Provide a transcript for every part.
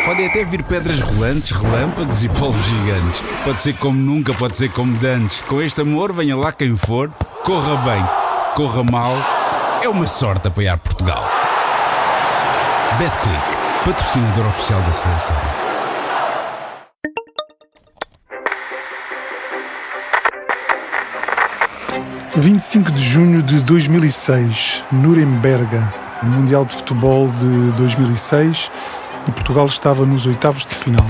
Podem até vir pedras rolantes, relâmpagos e polvos gigantes. Pode ser como nunca, pode ser como dantes. Com este amor, venha lá quem for. Corra bem, corra mal. É uma sorte apoiar Portugal. Betclic, patrocinador oficial da seleção. – 25 de junho de 2006, Nuremberga, o Mundial de Futebol de 2006, e Portugal estava nos oitavos de final.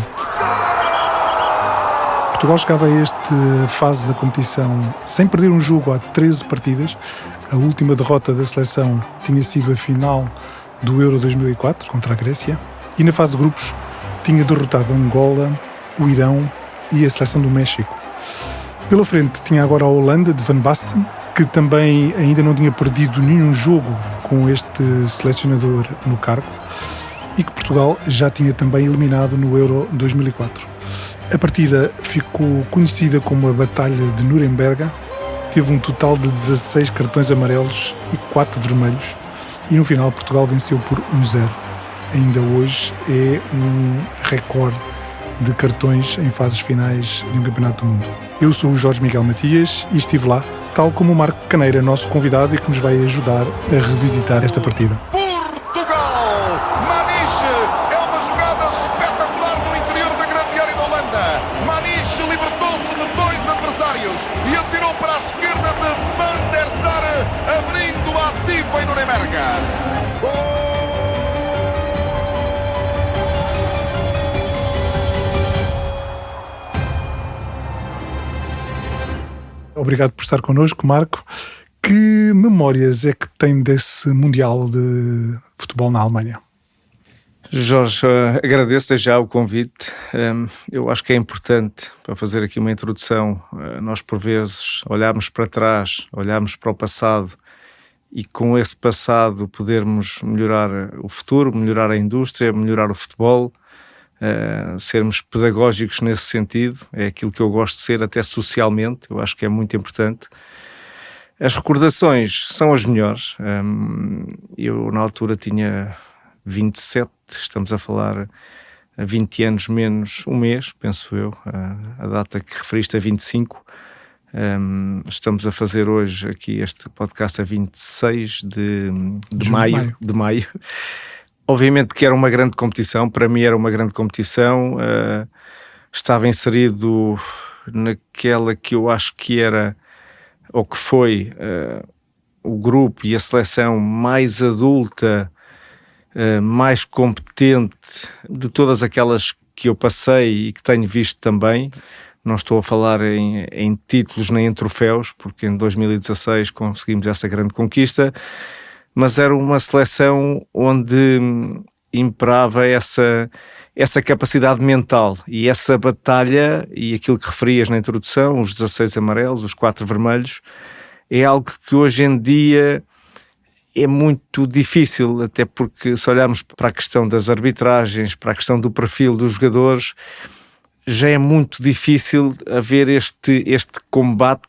Portugal chegava a esta fase da competição sem perder um jogo há 13 partidas. A última derrota da seleção tinha sido a final do Euro 2004 contra a Grécia, e na fase de grupos tinha derrotado a Angola, o Irão e a seleção do México. Pela frente tinha agora a Holanda de Van Basten, que também ainda não tinha perdido nenhum jogo com este selecionador no cargo, e que Portugal já tinha também eliminado no Euro 2004. A partida ficou conhecida como a Batalha de Nuremberga, teve um total de 16 cartões amarelos e 4 vermelhos, e no final Portugal venceu por 1-0. Ainda hoje é um recorde de cartões em fases finais de um campeonato do mundo. Eu sou o Jorge Miguel Matias e estive lá, tal como o Marco Caneira, nosso convidado, e que nos vai ajudar a revisitar esta partida. Portugal! Maniche é uma jogada espetacular no interior da grande área da Holanda. Maniche libertou-se de 2 adversários e atirou para a esquerda de Van der Sar, abrindo a ativa em Nuremberga. Obrigado por estar connosco, Marco. Que memórias é que tem desse Mundial de Futebol na Alemanha? Jorge, agradeço já o convite. Eu acho que é importante, para fazer aqui uma introdução, nós por vezes olharmos para trás, olharmos para o passado e com esse passado podermos melhorar o futuro, melhorar a indústria, melhorar o futebol, sermos pedagógicos nesse sentido. É aquilo que eu gosto de ser, até socialmente. Eu acho que é muito importante. As recordações são as melhores. Eu na altura tinha 27, estamos a falar a 20 anos menos um mês, penso eu, a data que referiste a 25. Estamos a fazer hoje aqui este podcast a 26 de maio. Obviamente que era uma grande competição, para mim era uma grande competição. Estava inserido naquela que eu acho que era, ou que foi, o grupo e a seleção mais adulta, mais competente de todas aquelas que eu passei e que tenho visto também. Não estou a falar em títulos nem em troféus, porque em 2016 conseguimos essa grande conquista, mas era uma seleção onde imperava essa capacidade mental e essa batalha, e aquilo que referias na introdução, os 16 amarelos, os 4 vermelhos, é algo que hoje em dia é muito difícil, até porque se olharmos para a questão das arbitragens, para a questão do perfil dos jogadores, já é muito difícil haver este combate,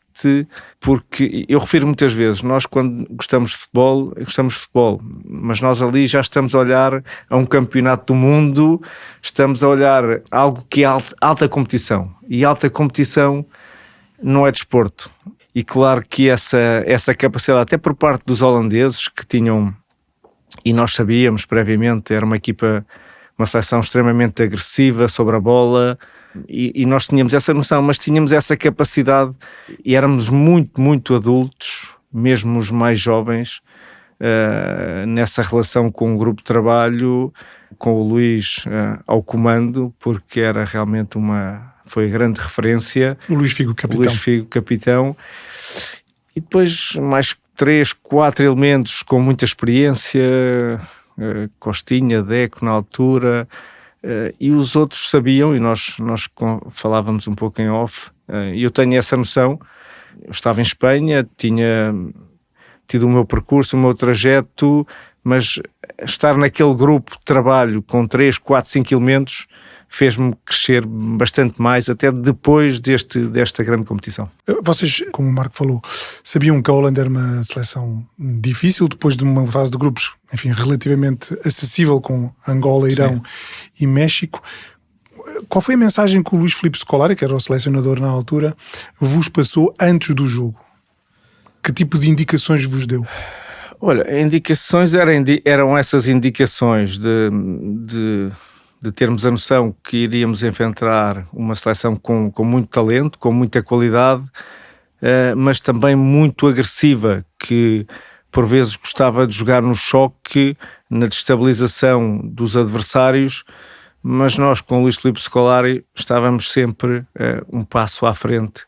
porque eu refiro muitas vezes, nós quando gostamos de futebol, mas nós ali já estamos a olhar a um campeonato do mundo, estamos a olhar algo que é alta competição, e alta competição não é desporto. E claro que essa capacidade, até por parte dos holandeses, que tinham, e nós sabíamos previamente, era uma equipa, uma seleção extremamente agressiva sobre a bola, e nós tínhamos essa noção, mas tínhamos essa capacidade, e éramos muito, muito adultos, mesmo os mais jovens, nessa relação com o grupo de trabalho, com o Luís ao comando, porque era realmente foi a grande referência. O Luís Figo, capitão. E depois mais 3, 4 elementos com muita experiência, Costinha, Deco na altura, e os outros sabiam, e nós falávamos um pouco em off, e eu tenho essa noção. Eu estava em Espanha, tinha tido o meu percurso, o meu trajeto, mas estar naquele grupo de trabalho com 3, 4, 5 elementos fez-me crescer bastante mais, até depois desta grande competição. Vocês, como o Marco falou, sabiam que a Holanda era uma seleção difícil, depois de uma fase de grupos, enfim, relativamente acessível, com Angola, Irão e México. Qual foi a mensagem que o Luís Filipe Scolari, que era o selecionador na altura, vos passou antes do jogo? Que tipo de indicações vos deu? Olha, indicações eram essas indicações de termos a noção que iríamos enfrentar uma seleção com muito talento, com muita qualidade, mas também muito agressiva, que por vezes gostava de jogar no choque, na destabilização dos adversários, mas nós com o Luís Filipe Scolari estávamos sempre um passo à frente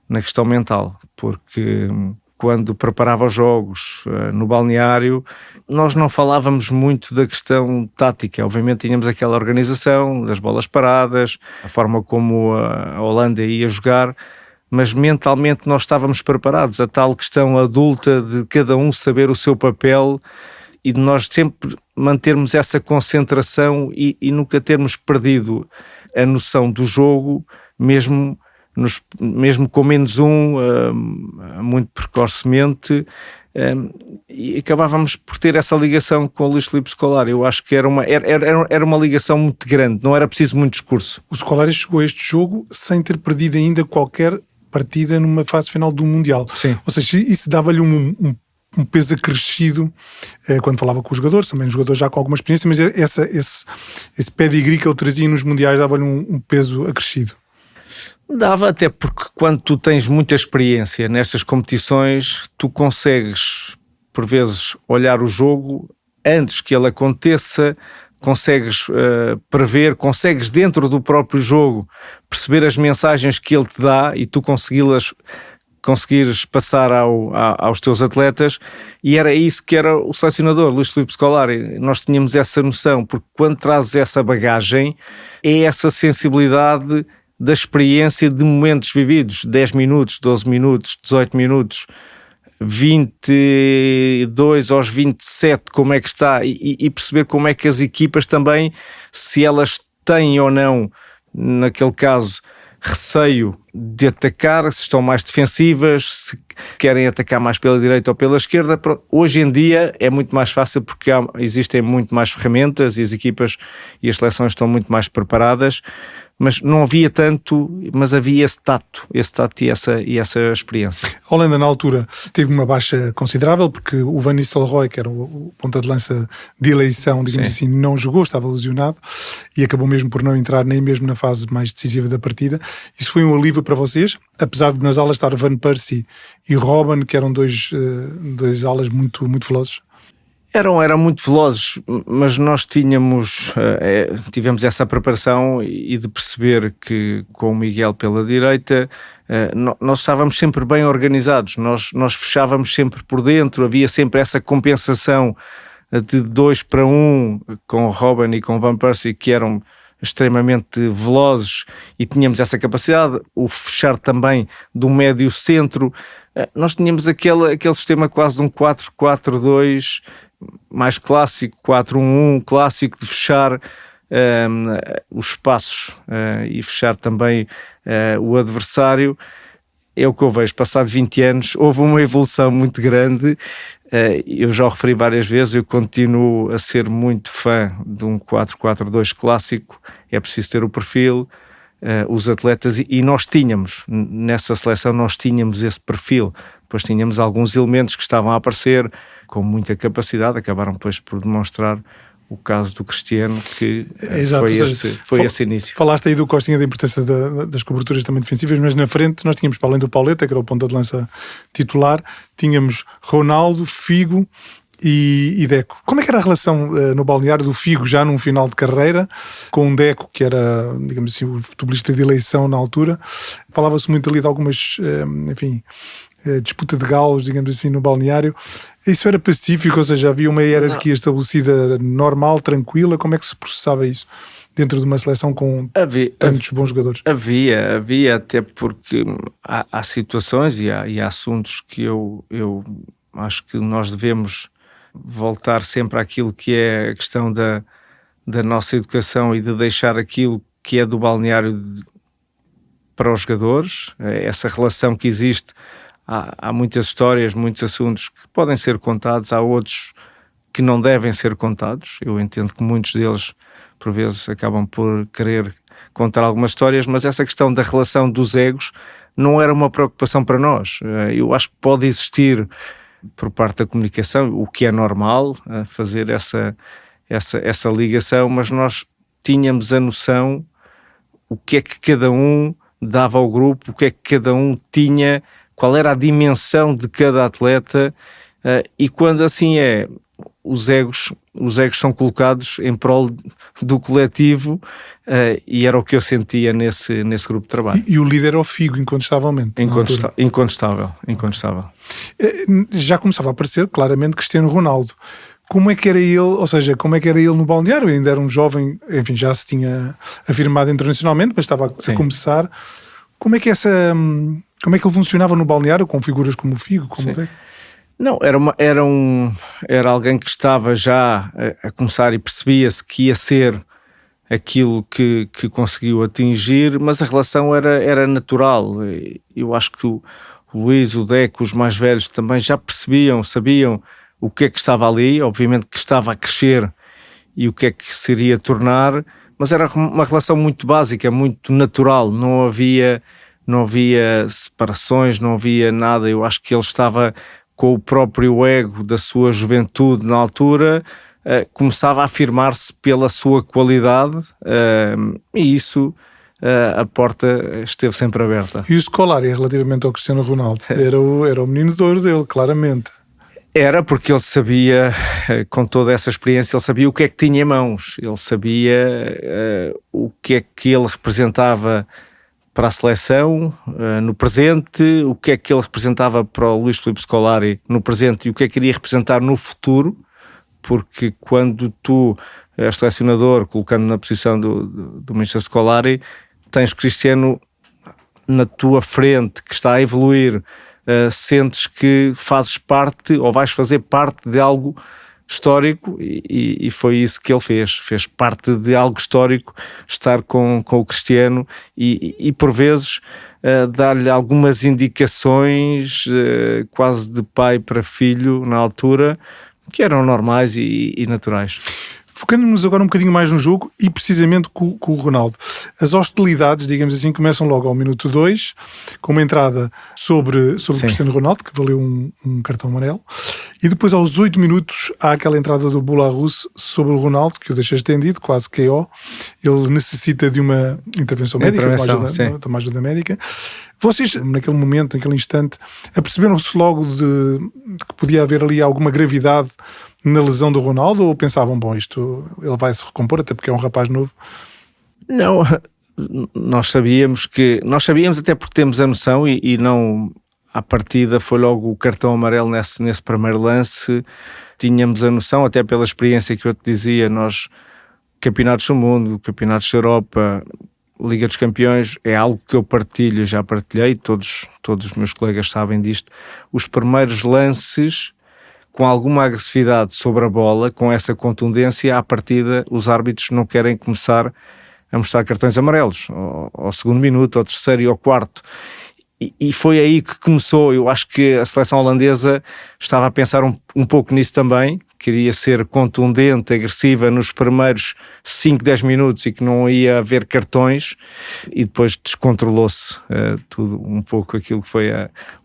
na questão mental, porque quando preparava os jogos no balneário, nós não falávamos muito da questão tática. Obviamente tínhamos aquela organização das bolas paradas, a forma como a Holanda ia jogar, mas mentalmente nós estávamos preparados, a tal questão adulta de cada um saber o seu papel e de nós sempre mantermos essa concentração e nunca termos perdido a noção do jogo, mesmo com menos muito precocemente, e acabávamos por ter essa ligação com o Luís Filipe Scolari. Eu acho que era uma ligação muito grande, não era preciso muito discurso. O Scolari chegou a este jogo sem ter perdido ainda qualquer partida numa fase final do Mundial. Sim. Ou seja, isso dava-lhe um peso acrescido quando falava com os jogadores, também os jogadores já com alguma experiência, mas esse pedigree que ele trazia nos Mundiais dava-lhe um peso acrescido. Dava, até porque quando tu tens muita experiência nestas competições, tu consegues, por vezes, olhar o jogo antes que ele aconteça, consegues prever, consegues dentro do próprio jogo perceber as mensagens que ele te dá e tu conseguires passar aos teus atletas, e era isso que era o selecionador, Luís Filipe Scolari. Nós tínhamos essa noção, porque quando trazes essa bagagem, é essa sensibilidade da experiência de momentos vividos, 10 minutos, 12 minutos, 18 minutos, 22 aos 27, como é que está, e perceber como é que as equipas também, se elas têm ou não, naquele caso, receio de atacar, se estão mais defensivas, se querem atacar mais pela direita ou pela esquerda. Hoje em dia é muito mais fácil porque existem muito mais ferramentas e as equipas e as seleções estão muito mais preparadas, mas não havia tanto, mas havia esse tato e essa experiência. A Holanda na altura teve uma baixa considerável porque o Van Nistelrooy, que era o ponta de lança de eleição, digamos assim, não jogou, estava lesionado e acabou mesmo por não entrar nem mesmo na fase mais decisiva da partida. Isso foi um alívio para vocês, apesar de nas alas estar Van Persie e Robben, que eram dois alas muito, muito velozes? Eram muito velozes, mas nós tivemos essa preparação e de perceber que com o Miguel pela direita nós estávamos sempre bem organizados, nós fechávamos sempre por dentro, havia sempre essa compensação de 2 para 1 com o Robben e com o Van Persie, que eram extremamente velozes e tínhamos essa capacidade, o fechar também do médio centro. Nós tínhamos aquele sistema quase de um 4-4-2 mais clássico, 4-1-1 clássico, de fechar os espaços e fechar também o adversário. É o que eu vejo, passado 20 anos houve uma evolução muito grande. Eu já o referi várias vezes, eu continuo a ser muito fã de um 4-4-2 clássico. É preciso ter o perfil, os atletas, e nós tínhamos, nessa seleção nós tínhamos esse perfil. Depois tínhamos alguns elementos que estavam a aparecer com muita capacidade, acabaram depois por demonstrar o caso do Cristiano, que foi esse início. Falaste aí do Costinha, da importância das coberturas também defensivas, mas na frente nós tínhamos, para além do Pauleta, que era o ponta de lança titular, tínhamos Ronaldo, Figo e Deco. Como é que era a relação no balneário do Figo, já num final de carreira, com o Deco, que era, digamos assim, o futebolista de eleição na altura? Falava-se muito ali de algumas, disputa de galos, digamos assim, no balneário. Isso era pacífico, ou seja, havia uma hierarquia estabelecida normal, tranquila? Como é que se processava isso dentro de uma seleção com tantos bons jogadores? Havia, até porque há situações e há assuntos que eu acho que nós devemos voltar sempre àquilo que é a questão da nossa educação e de deixar aquilo que é do balneário para os jogadores, essa relação que existe. Há muitas histórias, muitos assuntos que podem ser contados, há outros que não devem ser contados. Eu entendo que muitos deles, por vezes, acabam por querer contar algumas histórias, mas essa questão da relação dos egos não era uma preocupação para nós. Eu acho que pode existir por parte da comunicação, o que é normal, fazer essa ligação, mas nós tínhamos a noção o que é que cada um dava ao grupo, o que é que cada um tinha, qual era a dimensão de cada atleta, e quando assim os egos são colocados em prol do coletivo, e era o que eu sentia nesse grupo de trabalho. E o líder era o Figo, incontestavelmente. Incontestável. Já começava a aparecer claramente Cristiano Ronaldo. Como é que era ele, ou seja, como é que era ele no balneário? Ainda era um jovem, enfim, já se tinha afirmado internacionalmente, mas estava a começar. Como é que ele funcionava no balneário, com figuras como o Figo? Não, era alguém que estava já a começar e percebia-se que ia ser aquilo que conseguiu atingir, mas a relação era natural. Eu acho que o Luís, o Deco, os mais velhos também já sabiam o que é que estava ali, obviamente que estava a crescer e o que é que se iria tornar, mas era uma relação muito básica, muito natural, não havia separações, não havia nada. Eu acho que ele estava com o próprio ego da sua juventude na altura, começava a afirmar-se pela sua qualidade, e isso, a porta esteve sempre aberta. E o Scolari, relativamente ao Cristiano Ronaldo, era o menino de ouro dele, claramente. Era porque ele sabia, com toda essa experiência, ele sabia o que é que tinha em mãos, ele sabia o que é que ele representava para a seleção no presente, o que é que ele representava para o Luís Filipe Scolari no presente e o que é que iria representar no futuro, porque quando tu és selecionador, colocando na posição do Mr. Scolari, tens Cristiano na tua frente, que está a evoluir, sentes que fazes parte ou vais fazer parte de algo histórico, e foi isso que ele fez parte de algo histórico, estar com o Cristiano e por vezes dar-lhe algumas indicações quase de pai para filho na altura, que eram normais e naturais. Focando-nos agora um bocadinho mais no jogo e precisamente com o Ronaldo. As hostilidades, digamos assim, começam logo ao minuto 2, com uma entrada sobre o Cristiano Ronaldo, que valeu um cartão amarelo, e depois aos 8 minutos há aquela entrada do Boulahrouz sobre o Ronaldo, que o deixa estendido, quase KO. Ele necessita de uma intervenção médica, de uma ajuda médica. Vocês, naquele momento, naquele instante, aperceberam-se logo de que podia haver ali alguma gravidade na lesão do Ronaldo, ou pensavam, ele vai se recompor, até porque é um rapaz novo? Não, nós sabíamos até porque temos a noção, e não à partida foi logo o cartão amarelo nesse primeiro lance. Tínhamos a noção, até pela experiência que eu te dizia, nós, campeonatos do mundo, campeonatos da Europa, Liga dos Campeões, é algo que eu partilho, já partilhei, todos os meus colegas sabem disto. Os primeiros lances com alguma agressividade sobre a bola, com essa contundência, à partida os árbitros não querem começar a mostrar cartões amarelos, ao segundo minuto, ao terceiro e ao quarto. E foi aí que começou. Eu acho que a seleção holandesa estava a pensar um pouco nisso também, queria ser contundente, agressiva nos primeiros 5, 10 minutos e que não ia haver cartões, e depois descontrolou-se tudo um pouco aquilo que foi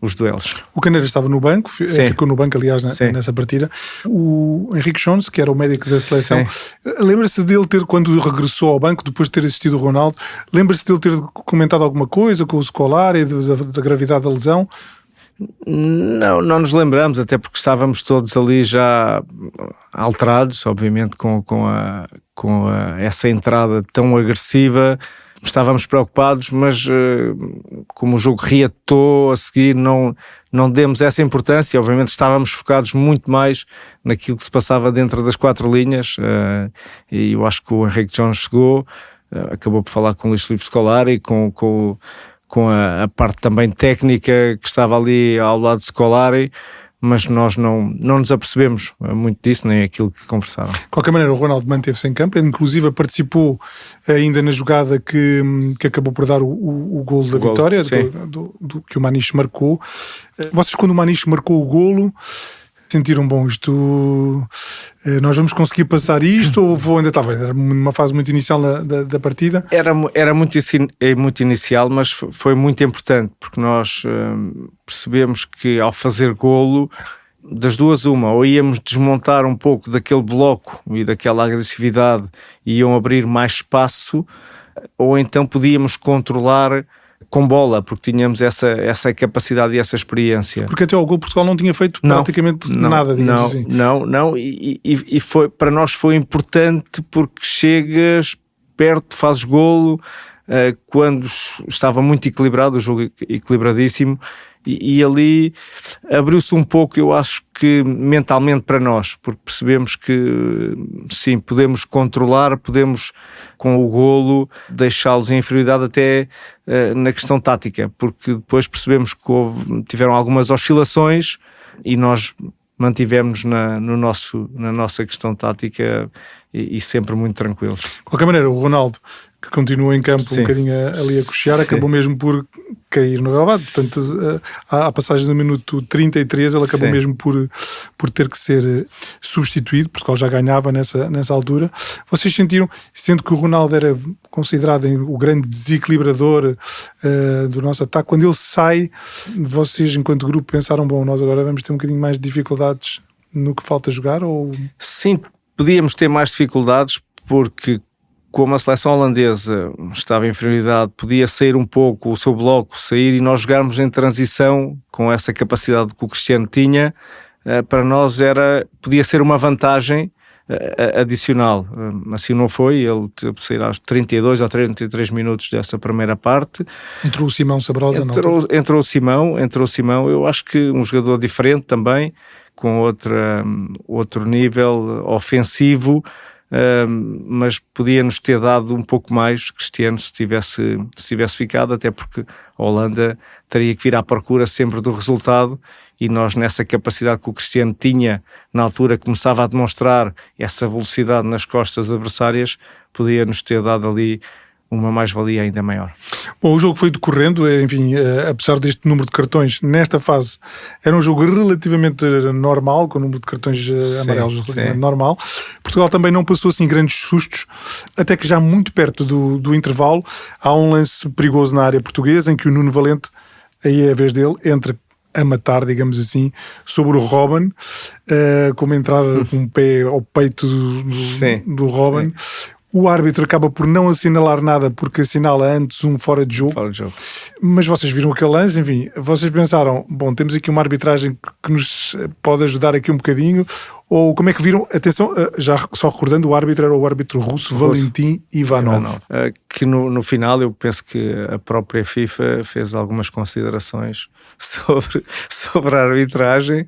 os duelos. O Caneiras estava no banco, ficou no banco, aliás, nessa partida. O Henrique Jones, que era o médico da seleção, lembra-se dele quando regressou ao banco, depois de ter assistido o Ronaldo, lembra-se dele ter comentado alguma coisa com o Scolari, da gravidade da lesão? Não nos lembramos, até porque estávamos todos ali já alterados, obviamente, com essa entrada tão agressiva. Estávamos preocupados, mas como o jogo reatou a seguir, não demos essa importância. Obviamente estávamos focados muito mais naquilo que se passava dentro das 4 linhas, e eu acho que o Henrique Jones chegou, acabou por falar com o Luís Filipe Scolari, com a parte também técnica que estava ali ao lado de Scolari, mas nós não nos apercebemos muito disso, nem aquilo que conversaram. De qualquer maneira, o Ronaldo manteve-se em campo, ele inclusive participou ainda na jogada que acabou por dar o golo da vitória, que o Maniche marcou. Vocês, quando o Maniche marcou o golo, Sentiram bom isto? Nós vamos conseguir passar isto ou vou ainda estava? Era numa fase muito inicial da partida? Era muito inicial, mas foi muito importante, porque nós percebemos que ao fazer golo, das duas uma, ou íamos desmontar um pouco daquele bloco e daquela agressividade e iam abrir mais espaço, ou então podíamos controlar com bola, porque tínhamos essa capacidade e essa experiência. Porque até ao gol Portugal não tinha feito praticamente nada, digamos assim. Não, e foi, para nós foi importante porque chegas perto, fazes golo, quando estava muito equilibrado, o jogo equilibradíssimo, e ali abriu-se um pouco, eu acho que mentalmente para nós, porque percebemos que sim, podemos controlar, podemos com o golo deixá-los em inferioridade até na questão tática, porque depois percebemos que tiveram algumas oscilações e nós mantivemos na nossa questão tática e sempre muito tranquilos. De qualquer maneira, o Ronaldo, que continua em campo um bocadinho ali a coxear, acabou mesmo por cair no relvado. Portanto, à passagem do minuto 33, ele acabou mesmo por ter que ser substituído. Portugal já ganhava nessa altura. Vocês sentiram, sendo que o Ronaldo era considerado o grande desequilibrador do nosso ataque, quando ele sai, vocês enquanto grupo pensaram, bom, nós agora vamos ter um bocadinho mais de dificuldades no que falta jogar? Ou... Sim, podíamos ter mais dificuldades porque como a seleção holandesa estava em inferioridade, podia sair um pouco o seu bloco, sair e nós jogarmos em transição com essa capacidade que o Cristiano tinha, para nós podia ser uma vantagem adicional. Assim não foi, ele teve que sair aos 32 ou 33 minutos dessa primeira parte. Entrou o Simão Sabrosa, entrou o Simão, eu acho que um jogador diferente também, com outro nível ofensivo, mas podia-nos ter dado um pouco mais Cristiano se tivesse ficado, até porque a Holanda teria que vir à procura sempre do resultado e nós nessa capacidade que o Cristiano tinha na altura, começava a demonstrar essa velocidade nas costas adversárias, podia-nos ter dado ali uma mais-valia ainda maior. Bom, o jogo foi decorrendo, enfim, apesar deste número de cartões, nesta fase era um jogo relativamente normal, com o número de cartões amarelos relativamente normal. Portugal também não passou assim grandes sustos, até que já muito perto do intervalo há um lance perigoso na área portuguesa em que o Nuno Valente, aí é a vez dele, entra a matar, digamos assim, sobre o Robben, com uma entrada com um pé ao peito do Robben. O árbitro acaba por não assinalar nada porque assinala antes um fora de jogo. Mas vocês viram aquele lance, enfim, vocês pensaram, bom, temos aqui uma arbitragem que nos pode ajudar aqui um bocadinho, ou como é que viram? Atenção, já só recordando, o árbitro era o árbitro russo Valentin Ivanov. Que no final eu penso que a própria FIFA fez algumas considerações sobre a arbitragem.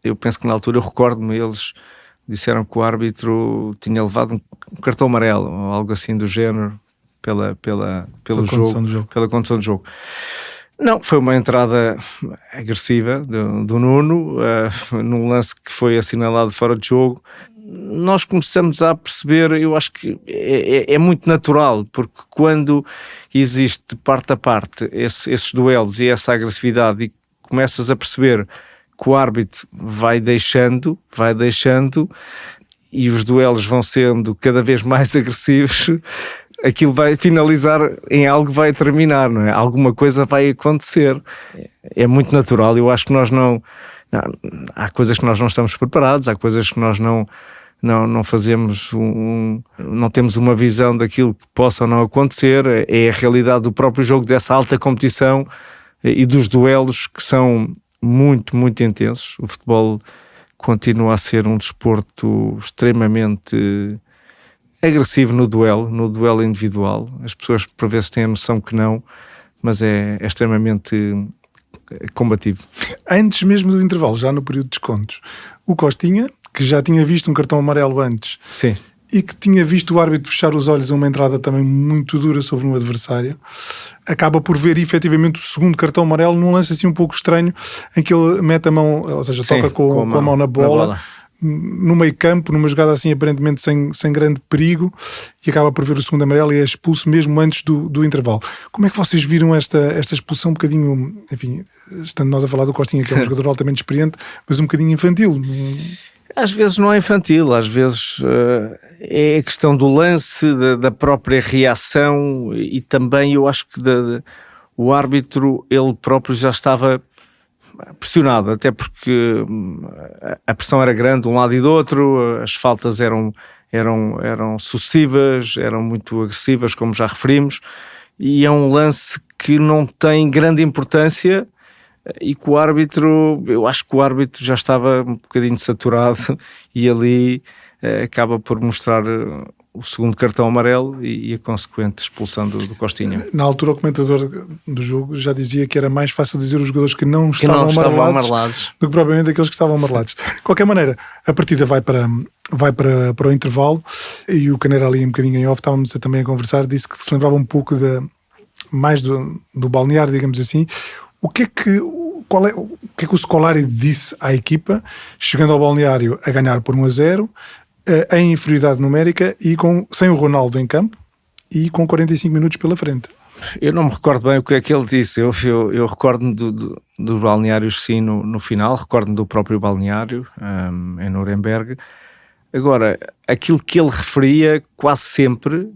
Eu penso que na altura, eu recordo-me, eles disseram que o árbitro tinha levado um cartão amarelo ou algo assim do género pela condução do jogo. Não, foi uma entrada agressiva do Nuno, num lance que foi assinalado fora de jogo. Nós começamos a perceber, eu acho que é muito natural, porque quando existe parte a parte esses duelos e essa agressividade e começas a perceber que o árbitro vai deixando e os duelos vão sendo cada vez mais agressivos, aquilo vai finalizar em algo, vai terminar, não é? Alguma coisa vai acontecer. É muito natural. Eu acho que nós não há coisas que nós não estamos preparados, há coisas que nós não fazemos não temos uma visão daquilo que possa ou não acontecer. É a realidade do próprio jogo, dessa alta competição e dos duelos que são muito, muito intensos. O futebol continua a ser um desporto extremamente agressivo no duelo individual. As pessoas por vezes têm a noção que não, mas é extremamente combativo. Antes mesmo do intervalo, já no período de descontos, o Costinha, que já tinha visto um cartão amarelo antes, sim, e que tinha visto o árbitro fechar os olhos a uma entrada também muito dura sobre um adversário, acaba por ver efetivamente o segundo cartão amarelo num lance assim um pouco estranho, em que ele mete a mão, ou seja, toca com a mão na bola. no meio campo, numa jogada assim aparentemente sem grande perigo, e acaba por ver o segundo amarelo e é expulso mesmo antes do intervalo. Como é que vocês viram esta expulsão um bocadinho, enfim, estando nós a falar do Costinha, que é um jogador altamente experiente, mas um bocadinho infantil? Às vezes não é infantil, às vezes é a questão do lance, da própria reação, e também eu acho que o árbitro, ele próprio já estava pressionado, até porque a pressão era grande de um lado e do outro, as faltas eram sucessivas, eram muito agressivas, como já referimos, e é um lance que não tem grande importância, e que o árbitro, eu acho que o árbitro já estava um bocadinho saturado e ali acaba por mostrar o segundo cartão amarelo e a consequente expulsão do Costinha. Na altura o comentador do jogo já dizia que era mais fácil dizer os jogadores que não estavam amarelados do que propriamente aqueles que estavam amarelados. De qualquer maneira, a partida vai para o intervalo, e o Caneira ali um bocadinho em off, estávamos também a conversar, disse que se lembrava um pouco mais do balneário, digamos assim. O que é que o Scolari disse à equipa, chegando ao balneário a ganhar por 1-0, em inferioridade numérica e sem o Ronaldo em campo e com 45 minutos pela frente? Eu não me recordo bem o que é que ele disse. Eu recordo-me do balneário, sim, no final, recordo-me do próprio balneário em Nuremberg. Agora, aquilo que ele referia quase sempre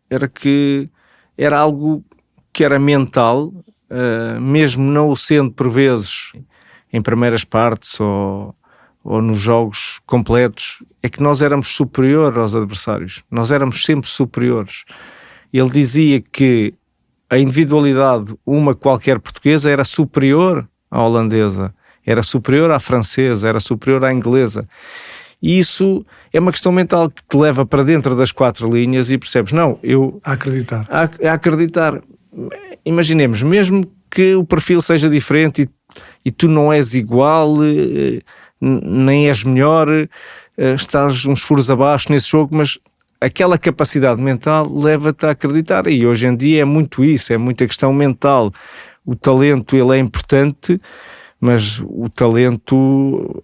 era que era algo que era mental, mesmo não o sendo por vezes em primeiras partes ou nos jogos completos, é que nós éramos superiores aos adversários, nós éramos sempre superiores. Ele dizia que a individualidade, uma qualquer portuguesa, era superior à holandesa, era superior à francesa, era superior à inglesa. E isso é uma questão mental que te leva para dentro das quatro linhas e percebes, A acreditar. A acreditar. Imaginemos, mesmo que o perfil seja diferente e tu não és igual, nem és melhor, estás uns furos abaixo nesse jogo, mas aquela capacidade mental leva-te a acreditar, e hoje em dia é muito isso, é muita questão mental. O talento, ele é importante, mas o talento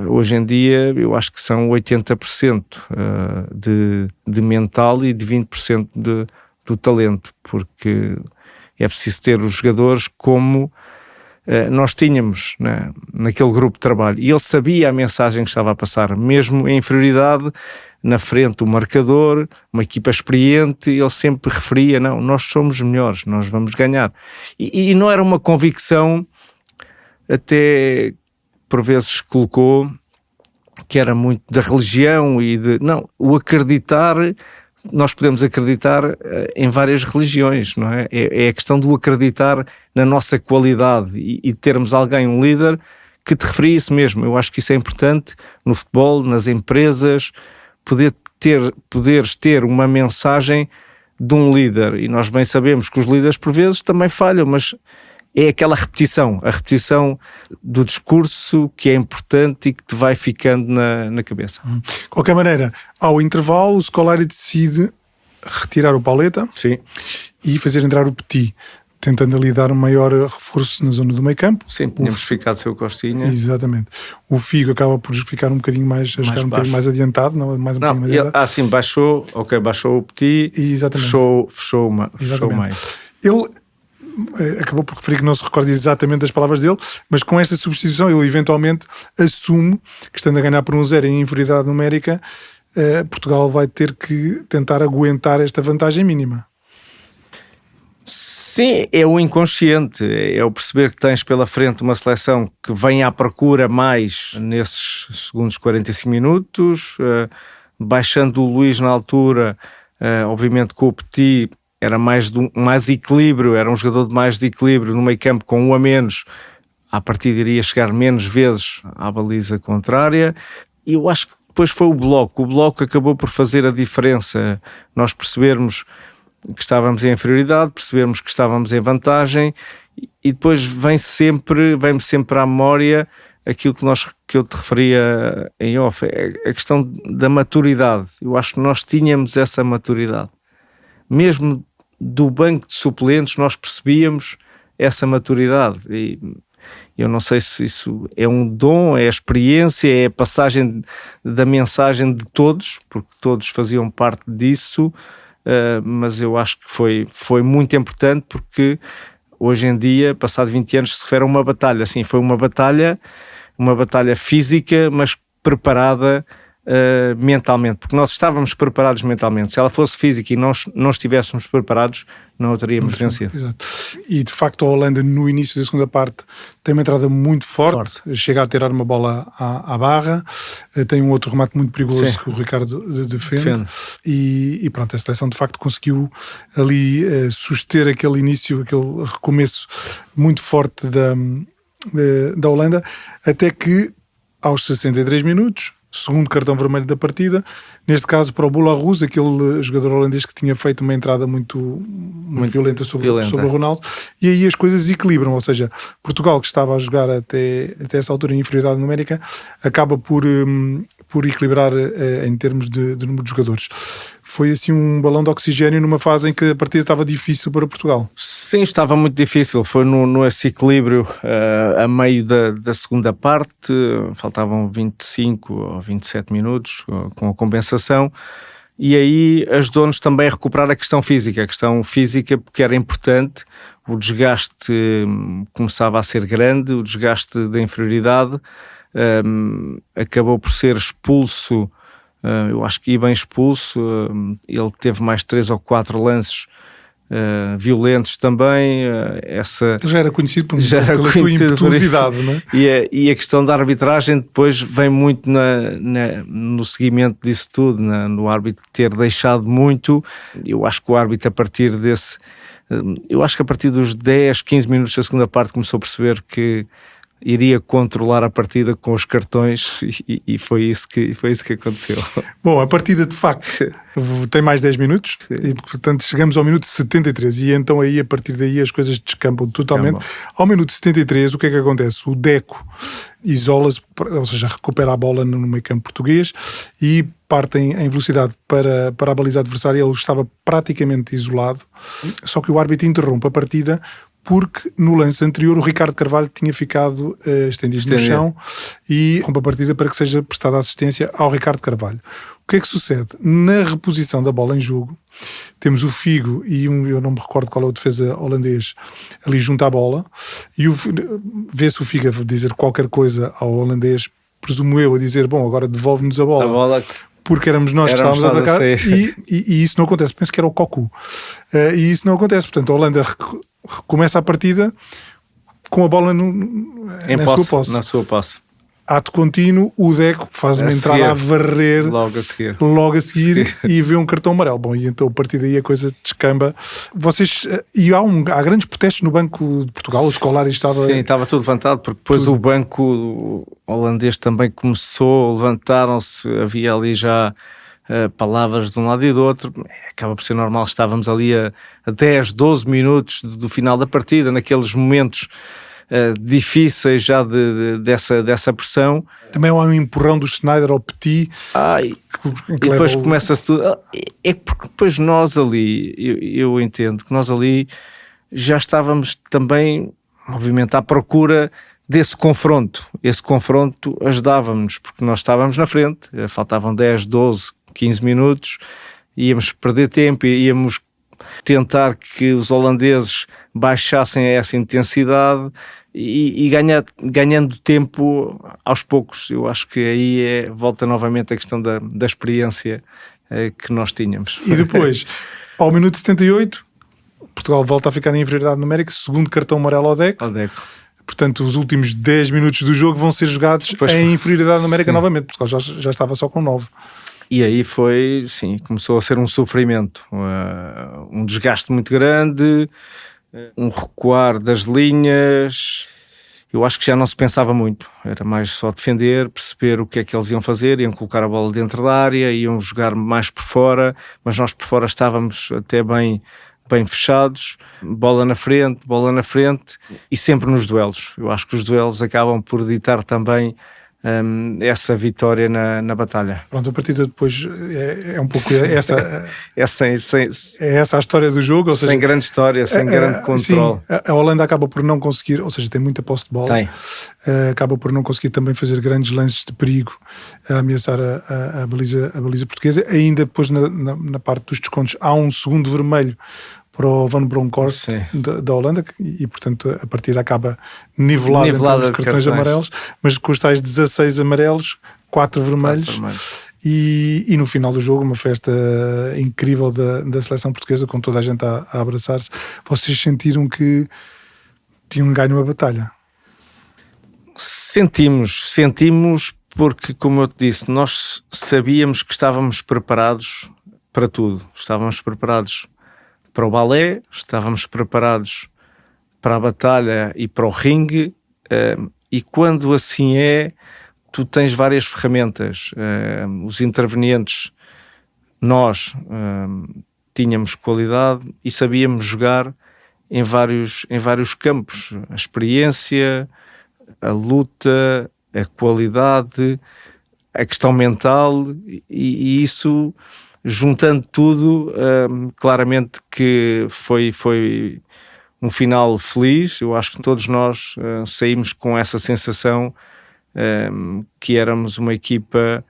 hoje em dia eu acho que são 80% de mental e de 20% do talento, porque é preciso ter os jogadores como nós tínhamos, né, naquele grupo de trabalho, e ele sabia a mensagem que estava a passar, mesmo em inferioridade, na frente do marcador, uma equipa experiente, ele sempre referia, nós somos melhores, nós vamos ganhar, e não era uma convicção, até por vezes colocou que era muito da religião e o acreditar. Nós podemos acreditar em várias religiões, não é? É a questão do acreditar na nossa qualidade e termos alguém, um líder, que te referia isso mesmo. Eu acho que isso é importante no futebol, nas empresas, poderes ter uma mensagem de um líder. E nós bem sabemos que os líderes por vezes também falham, mas é aquela repetição, a repetição do discurso que é importante e que te vai ficando na cabeça. De qualquer maneira, ao intervalo, o Scolari decide retirar o Pauleta. Sim. E fazer entrar o Petit, tentando ali dar um maior reforço na zona do meio campo. Sim, tínhamos ficado sem o Costinha. Exatamente. O Figo acaba por ficar um bocadinho mais adiantado, não, mais um bocadinho mais adiantado. Sim, baixou o Petit, fechou mais. Ele acabou por referir que não se recorda exatamente das palavras dele, mas com esta substituição ele eventualmente assume que, estando a ganhar por 1-0 em inferioridade numérica, Portugal vai ter que tentar aguentar esta vantagem mínima. Sim, é o inconsciente, é o perceber que tens pela frente uma seleção que vem à procura mais nesses segundos 45 minutos, baixando o Luís na altura, obviamente com o Petit era mais equilíbrio, era um jogador de mais de equilíbrio no meio campo, com um a menos, à partida iria chegar menos vezes à baliza contrária, e eu acho que depois foi o bloco acabou por fazer a diferença, nós percebermos que estávamos em inferioridade, percebermos que estávamos em vantagem, e depois vem-me sempre à memória aquilo que eu te referia em off, é a questão da maturidade. Eu acho que nós tínhamos essa maturidade, mesmo do banco de suplentes nós percebíamos essa maturidade, Eu não sei se isso é um dom, é a experiência, é a passagem da mensagem de todos, porque todos faziam parte disso, mas eu acho que foi muito importante, porque hoje em dia, passado 20 anos, se refere a uma batalha. Sim, foi uma batalha física, mas preparada mentalmente, porque nós estávamos preparados mentalmente. Se ela fosse física e nós não estivéssemos preparados, não a teríamos vencido. Exato. E de facto a Holanda no início da segunda parte tem uma entrada muito forte. Chega a tirar uma bola à barra, tem um outro remate muito perigoso. Sim. Que o Ricardo defende. E pronto, a seleção de facto conseguiu ali suster aquele início, aquele recomeço muito forte da Holanda, até que aos 63 minutos, segundo cartão vermelho da partida, neste caso para o Boulahrouz, aquele jogador holandês que tinha feito uma entrada muito violenta sobre o Ronaldo, e aí as coisas equilibram, ou seja, Portugal, que estava a jogar até essa altura em inferioridade numérica, acaba por equilibrar em termos de número de jogadores. Foi assim um balão de oxigênio numa fase em que a partida estava difícil para Portugal. Sim, estava muito difícil. Foi nesse equilíbrio a meio da segunda parte, faltavam 25 ou 27 minutos com a compensação, e aí ajudou-nos também a recuperar a questão física, porque era importante. O desgaste começava a ser grande, o desgaste da inferioridade. Acabou por ser expulso, eu acho que ia bem expulso. Ele teve mais 3 ou 4 lances violentos também. Já era conhecido pela sua impetuosidade, não é? E a questão da arbitragem depois vem muito no seguimento disso tudo, no árbitro ter deixado muito. Eu acho que o árbitro a partir dos 10, 15 minutos da segunda parte começou a perceber que iria controlar a partida com os cartões, e foi isso que aconteceu. Bom, a partida de facto tem mais 10 minutos. Sim. E portanto chegamos ao minuto 73 e então aí a partir daí as coisas descampam totalmente. Ao minuto 73 o que é que acontece? O Deco isola-se, ou seja, recupera a bola no meio campo português e partem em velocidade para a baliza adversária. Ele estava praticamente isolado, só que o árbitro interrompe a partida porque no lance anterior o Ricardo Carvalho tinha ficado estendido no chão e rompe a partida para que seja prestada assistência ao Ricardo Carvalho. O que é que sucede? Na reposição da bola em jogo, temos o Figo e eu não me recordo qual é o defesa holandês, ali junto à bola, e vê-se o Figo a dizer qualquer coisa ao holandês, presumo eu, a dizer, bom, agora devolve-nos a bola. Porque éramos nós que estávamos a atacar, e isso não acontece. Penso que era o Cocu. E isso não acontece. Portanto, a Holanda recomeça a partida com a bola na sua posse. Ato contínuo, o Deco faz uma entrada a varrer logo a seguir e vê um cartão amarelo. Bom, e então a partir daí a coisa descamba. Há grandes protestos no Banco de Portugal, o escolar estava... Sim, estava tudo levantado, porque depois o banco holandês também começou, levantaram-se, havia ali já palavras de um lado e do outro. Acaba por ser normal, estávamos ali a 10, 12 minutos do final da partida, naqueles momentos difíceis já dessa pressão. Também há um empurrão do Schneider ao Petit. E depois começa-se tudo. É porque depois nós ali, eu entendo que nós ali já estávamos também, obviamente, à procura desse confronto. Esse confronto ajudava-nos, porque nós estávamos na frente, faltavam 10, 12, 15 minutos, íamos perder tempo, íamos tentar que os holandeses baixassem essa intensidade e ganhando tempo aos poucos. Eu acho que aí volta novamente a questão da experiência que nós tínhamos. E depois, ao minuto 78, Portugal volta a ficar em inferioridade numérica, segundo cartão amarelo ao Deco. Portanto, os últimos 10 minutos do jogo vão ser jogados em inferioridade numérica novamente. Portugal já estava só com 9. E aí começou a ser um sofrimento, um desgaste muito grande, um recuar das linhas. Eu acho que já não se pensava muito, era mais só defender, perceber o que é que eles iam fazer, iam colocar a bola dentro da área, iam jogar mais por fora, mas nós por fora estávamos até bem fechados, bola na frente, e sempre nos duelos. Eu acho que os duelos acabam por ditar também essa vitória na batalha. Pronto, a partida depois é um pouco essa. É É essa a história do jogo. Ou seja, sem grande história, sem grande controle. Sim, a Holanda acaba por não conseguir, ou seja, tem muita posse de bola. Acaba por não conseguir também fazer grandes lances de perigo a ameaçar a baliza portuguesa. Ainda depois na parte dos descontos há um segundo vermelho para o Van Bronckhorst da Holanda e portanto a partida acaba nivelada em termos de cartões amarelos, mas com os tais 16 amarelos, 4 vermelhos. E no final do jogo uma festa incrível da seleção portuguesa, com toda a gente a abraçar-se. Vocês sentiram que tinham ganho uma batalha? Sentimos porque, como eu te disse, nós sabíamos que estávamos preparados para tudo. Estávamos preparados para o balé, estávamos preparados para a batalha e para o ringue, e quando assim é, tu tens várias ferramentas. Os intervenientes, nós tínhamos qualidade e sabíamos jogar em vários campos. A experiência, a luta, a qualidade, a questão mental, e isso, juntando tudo, claramente que foi um final feliz. Eu acho que todos nós saímos com essa sensação que éramos uma equipa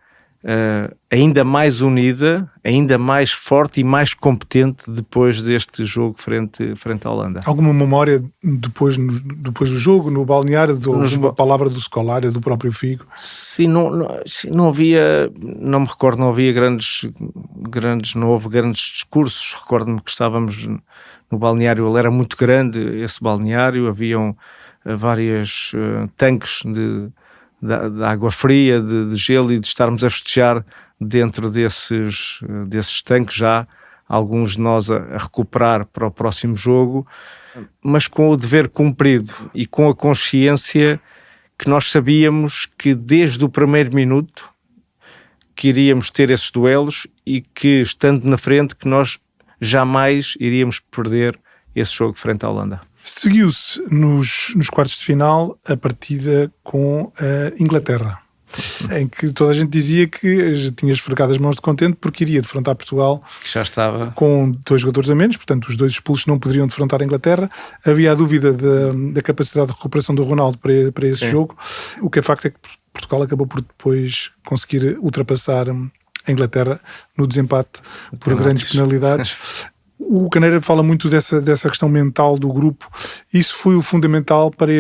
ainda mais unida, ainda mais forte e mais competente depois deste jogo frente à Holanda. Alguma memória depois do jogo, no balneário, de alguma palavra do Scolari, do próprio Figo? Sim, não havia, não me recordo, não havia grandes discursos. Recordo-me que estávamos no balneário, ele era muito grande, esse balneário, haviam vários tanques de água fria, de gelo, e de estarmos a festejar dentro desses tanques, já alguns de nós a recuperar para o próximo jogo, mas com o dever cumprido e com a consciência que nós sabíamos que desde o primeiro minuto que iríamos ter esses duelos e que, estando na frente, que nós jamais iríamos perder esse jogo frente à Holanda. Seguiu-se nos quartos de final a partida com a Inglaterra, em que toda a gente dizia que já tinha esfregado as mãos de contente porque iria defrontar Portugal, que já estava com 2 jogadores a menos, portanto os 2 expulsos não poderiam defrontar a Inglaterra. Havia a dúvida da capacidade de recuperação do Ronaldo para esse jogo. O que é facto é que Portugal acabou por depois conseguir ultrapassar a Inglaterra no desempate por grandes penalidades. O Caneira fala muito dessa questão mental do grupo. Isso foi o fundamental para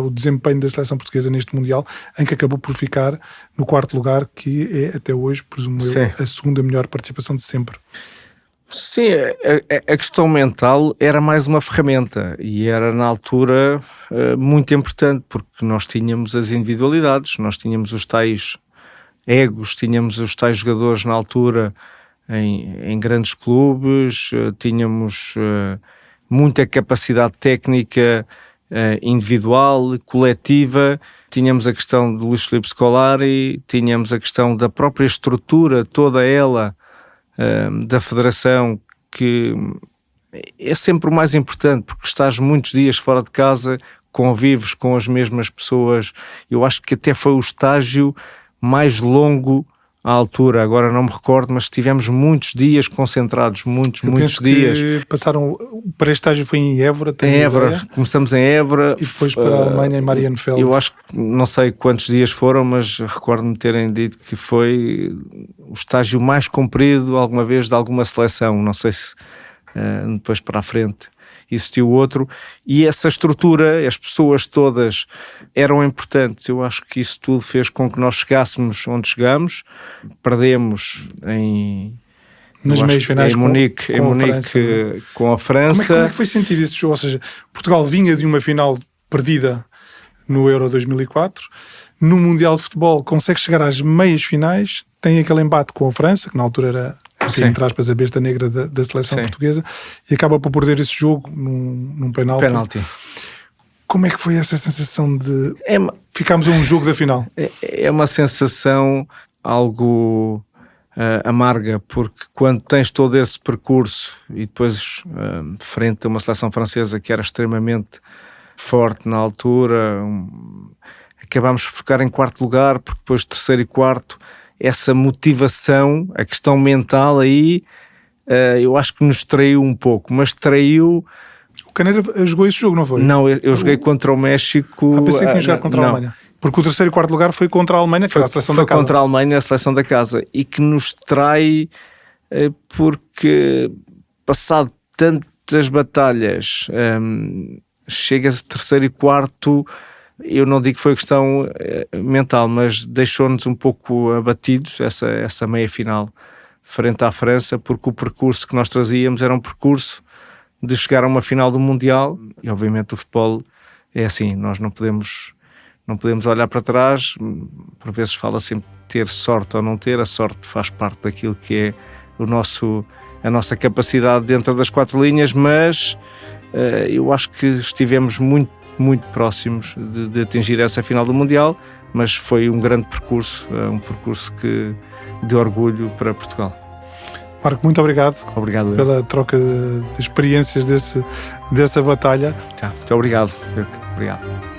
o desempenho da seleção portuguesa neste Mundial, em que acabou por ficar no 4º lugar, que é até hoje, presumo eu, a segunda melhor participação de sempre. Sim, a questão mental era mais uma ferramenta e era na altura muito importante, porque nós tínhamos as individualidades, nós tínhamos os tais egos, tínhamos os tais jogadores na altura em grandes clubes, tínhamos muita capacidade técnica individual, coletiva, tínhamos a questão do Luís Filipe Scolari, tínhamos a questão da própria estrutura, toda ela, da federação, que é sempre o mais importante, porque estás muitos dias fora de casa, convives com as mesmas pessoas. Eu acho que até foi o estágio mais longo à altura, agora não me recordo, mas tivemos muitos dias concentrados, muitos dias. Passaram, para este estágio foi em Évora. Em Évora, começamos em Évora. E depois para a Alemanha, em Marienfeld. Eu acho que, não sei quantos dias foram, mas recordo-me terem dito que foi o estágio mais comprido alguma vez de alguma seleção. Não sei se depois para a frente existiu outro, e essa estrutura, as pessoas todas eram importantes. Eu acho que isso tudo fez com que nós chegássemos onde chegamos. Perdemos nas meias finais em Munique com a França. Como é que foi sentido esse jogo? Ou seja, Portugal vinha de uma final perdida no Euro 2004, no Mundial de Futebol consegue chegar às meias finais, tem aquele embate com a França, que na altura era, entre aspas, a besta negra da seleção portuguesa, e acaba por perder esse jogo num penalti. Como é que foi essa sensação de ficarmos a um jogo da final? É uma sensação algo amarga, porque quando tens todo esse percurso e depois frente a uma seleção francesa que era extremamente forte na altura, acabámos por ficar em quarto lugar, porque depois terceiro e quarto, essa motivação, a questão mental aí, eu acho que nos traiu um pouco, mas traiu... O Caneira jogou esse jogo, não foi? Não, eu joguei contra o México. Pensei que tinha jogado contra a Alemanha. Porque o terceiro e quarto lugar foi contra a Alemanha, que era a seleção da casa. Foi contra a Alemanha, a seleção da casa, e que nos trai porque, passado tantas batalhas, chega-se terceiro e quarto. Eu não digo que foi questão mental, mas deixou-nos um pouco abatidos essa meia final frente à França, porque o percurso que nós trazíamos era um percurso de chegar a uma final do Mundial, e obviamente o futebol é assim, nós não podemos olhar para trás. Por vezes fala sempre ter sorte ou não ter, a sorte faz parte daquilo que é a nossa capacidade dentro das quatro linhas, mas eu acho que estivemos muito, muito próximos de atingir essa final do Mundial, mas foi um grande percurso, um percurso de orgulho para Portugal. Marco, muito obrigado. Obrigado pela troca de experiências dessa batalha. Muito obrigado. Obrigado.